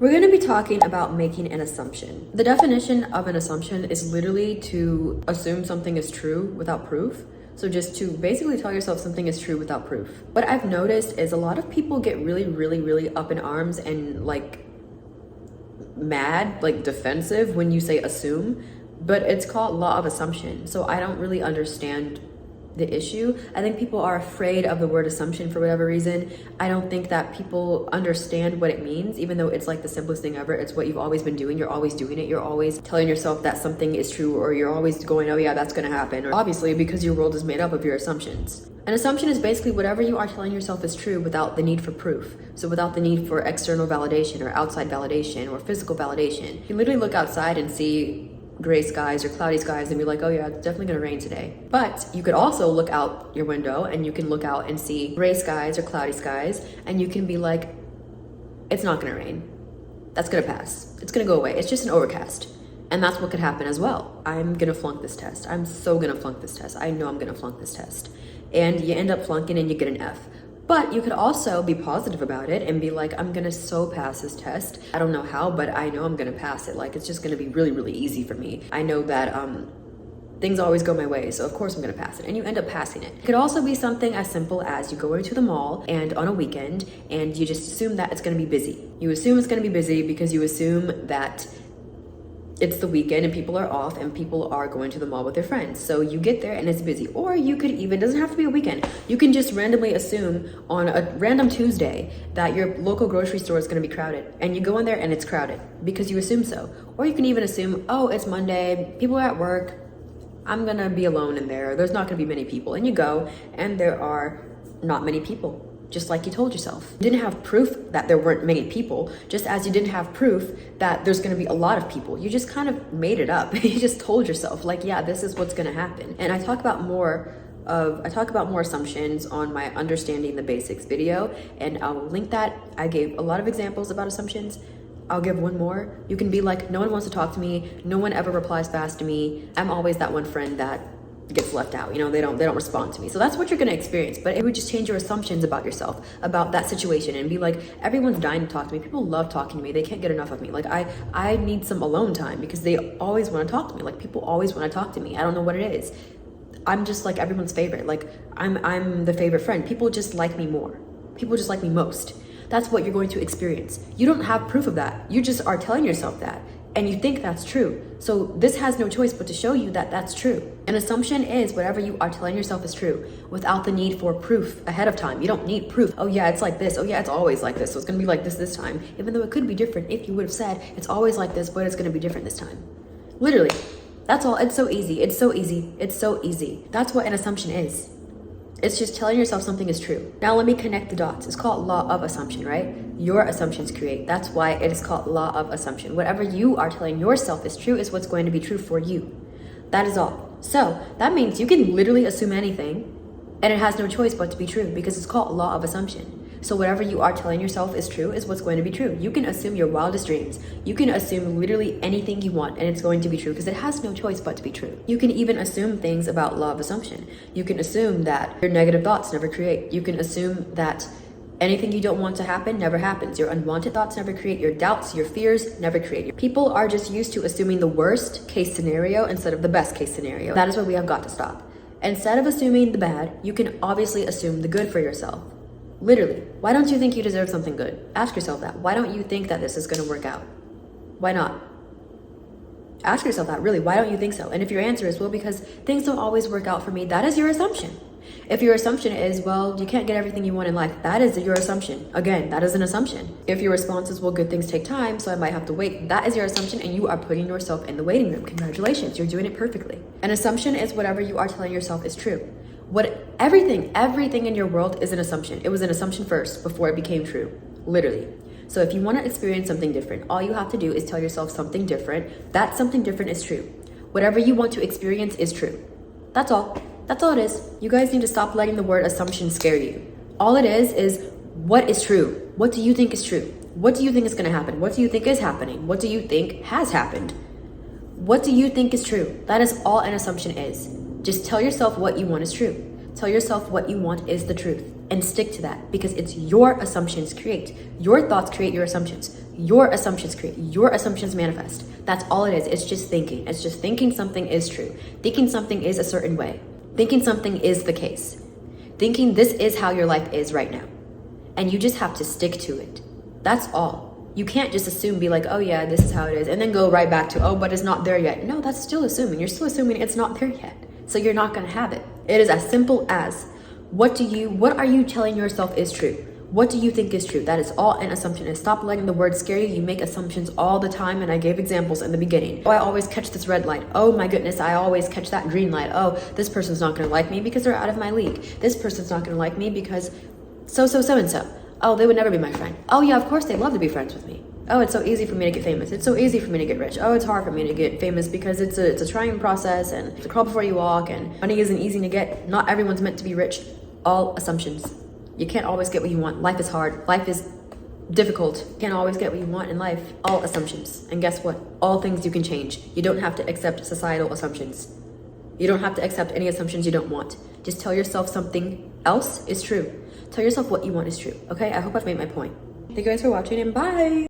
We're going to be talking about making an assumption. The definition of an assumption is literally to assume something is true without proof. So just to basically tell yourself something is true without proof. What I've noticed is a lot of people get really up in arms and like mad, like defensive when you say assume, but it's called law of assumption. So I don't really understand the issue. I think people are afraid of the word assumption for whatever reason. I don't think that people understand what it means, even though it's like the simplest thing ever. It's what you've always been doing. You're always doing it. You're always telling yourself that something is true, or you're always going, oh yeah, that's gonna happen. Or obviously, because your world is made up of your assumptions. An assumption is basically whatever you are telling yourself is true without the need for proof. So without the need for external validation or outside validation or physical validation. You can literally look outside and see gray skies or cloudy skies and be like, oh yeah, it's definitely gonna rain today. But you could also look out your window and you can look out and see gray skies or cloudy skies, and you can be like, it's not gonna rain. That's gonna pass. It's gonna go away. It's just an overcast. And that's what could happen as well. I'm gonna flunk this test. I'm so gonna flunk this test. I know I'm gonna flunk this test. And you end up flunking and you get an F. But you could also be positive about it and be like, I'm gonna so pass this test. I don't know how, but I know I'm gonna pass it. Like, it's just gonna be really easy for me. I know that things always go my way, so of course I'm gonna pass it. And you end up passing it. It could also be something as simple as you go into the mall and on a weekend and you just assume that it's gonna be busy. You assume it's gonna be busy because you assume that it's the weekend and people are off and people are going to the mall with their friends. So you get there and it's busy. Or you could even, doesn't have to be a weekend, you can just randomly assume on a random Tuesday that your local grocery store is gonna be crowded. And you go in there and it's crowded because you assume so. Or you can even assume, oh, it's Monday, people are at work, I'm gonna be alone in there, there's not gonna be many people. And you go and there are not many people. Just like you told yourself. You didn't have proof that there weren't many people, just as you didn't have proof that there's gonna be a lot of people. You just kind of made it up. You just told yourself, like, yeah, this is what's gonna happen. And I talk about more assumptions on my Understanding the Basics video, and I'll link that. I gave a lot of examples about assumptions. I'll give one more. You can be like, no one wants to talk to me, no one ever replies fast to me. I'm always that one friend that gets left out, you know, they don't respond to me. So that's what you're gonna experience. But it would just change your assumptions about yourself, about that situation, and be like, everyone's dying to talk to me. People love talking to me. They can't get enough of me. Like I need some alone time because they always want to talk to me. Like, people always want to talk to me. I don't know what it is. I'm just like everyone's favorite. Like I'm the favorite friend. People just like me more. People just like me most. That's what you're going to experience. You don't have proof of that. You just are telling yourself that. And you think that's true. So this has no choice but to show you that that's true. An assumption is whatever you are telling yourself is true without the need for proof ahead of time. You don't need proof. Oh yeah, it's like this. Oh yeah, it's always like this. So it's gonna be like this time. Even though it could be different if you would have said it's always like this, but it's gonna be different this time. Literally, that's all. It's so easy. It's so easy. It's so easy. That's what an assumption is. It's just telling yourself something is true. Now let me connect the dots. It's called law of assumption, right? Your assumptions create. That's why it is called law of assumption. Whatever you are telling yourself is true is what's going to be true for you. That is all. So that means you can literally assume anything and it has no choice but to be true because it's called law of assumption. So whatever you are telling yourself is true is what's going to be true. You can assume your wildest dreams. You can assume literally anything you want and it's going to be true because it has no choice but to be true. You can even assume things about law of assumption. You can assume that your negative thoughts never create. You can assume that anything you don't want to happen never happens. Your unwanted thoughts never create. Your doubts, your fears never create. People are just used to assuming the worst case scenario instead of the best case scenario. That is where we have got to stop. Instead of assuming the bad, you can obviously assume the good for yourself. Literally, why don't you think you deserve something good? Ask yourself that. Why don't you think that this is going to work out? Why not? Ask yourself that, really. Why don't you think so? And if your answer is, well, because things don't always work out for me, that is your assumption. If your assumption is, well, you can't get everything you want in life, that is your assumption. Again, that is an assumption. If your response is, well, good things take time, so I might have to wait, that is your assumption, and you are putting yourself in the waiting room. Congratulations, you're doing it perfectly. An assumption is whatever you are telling yourself is true. Everything in your world is an assumption. It was an assumption first before it became true, literally. So if you want to experience something different, all you have to do is tell yourself something different. That something different is true. Whatever you want to experience is true. That's all. That's all it is. You guys need to stop letting the word assumption scare you. All it is what is true? What do you think is true? What do you think is going to happen? What do you think is happening? What do you think has happened? What do you think is true? That is all an assumption is. Just tell yourself what you want is true. Tell yourself what you want is the truth and stick to that because it's your assumptions create. Your thoughts create your assumptions. Your assumptions create, your assumptions manifest. That's all it is. It's just thinking. It's just thinking something is true. Thinking something is a certain way. Thinking something is the case. Thinking this is how your life is right now. And you just have to stick to it. That's all. You can't just assume, be like, oh yeah, this is how it is, and then go right back to, oh, but it's not there yet. No, that's still assuming. You're still assuming it's not there yet. So you're not gonna have it. It is as simple as, what are you telling yourself is true? What do you think is true? That is all an assumption. And stop letting the word scare you. You make assumptions all the time, and I gave examples in the beginning. Oh, I always catch this red light. Oh my goodness, I always catch that green light. Oh, this person's not gonna like me because they're out of my league. This person's not gonna like me because so-and-so. Oh, they would never be my friend. Oh yeah, of course they'd love to be friends with me. Oh, it's so easy for me to get famous. It's so easy for me to get rich. Oh, it's hard for me to get famous because it's a trying process, and it's a crawl before you walk, and money isn't easy to get. Not everyone's meant to be rich. All assumptions. You can't always get what you want. Life is hard. Life is difficult. You can't always get what you want in life. All assumptions. And guess what? All things you can change. You don't have to accept societal assumptions. You don't have to accept any assumptions you don't want. Just tell yourself something else is true. Tell yourself what you want is true. Okay? I hope I've made my point. Thank you guys for watching, and bye!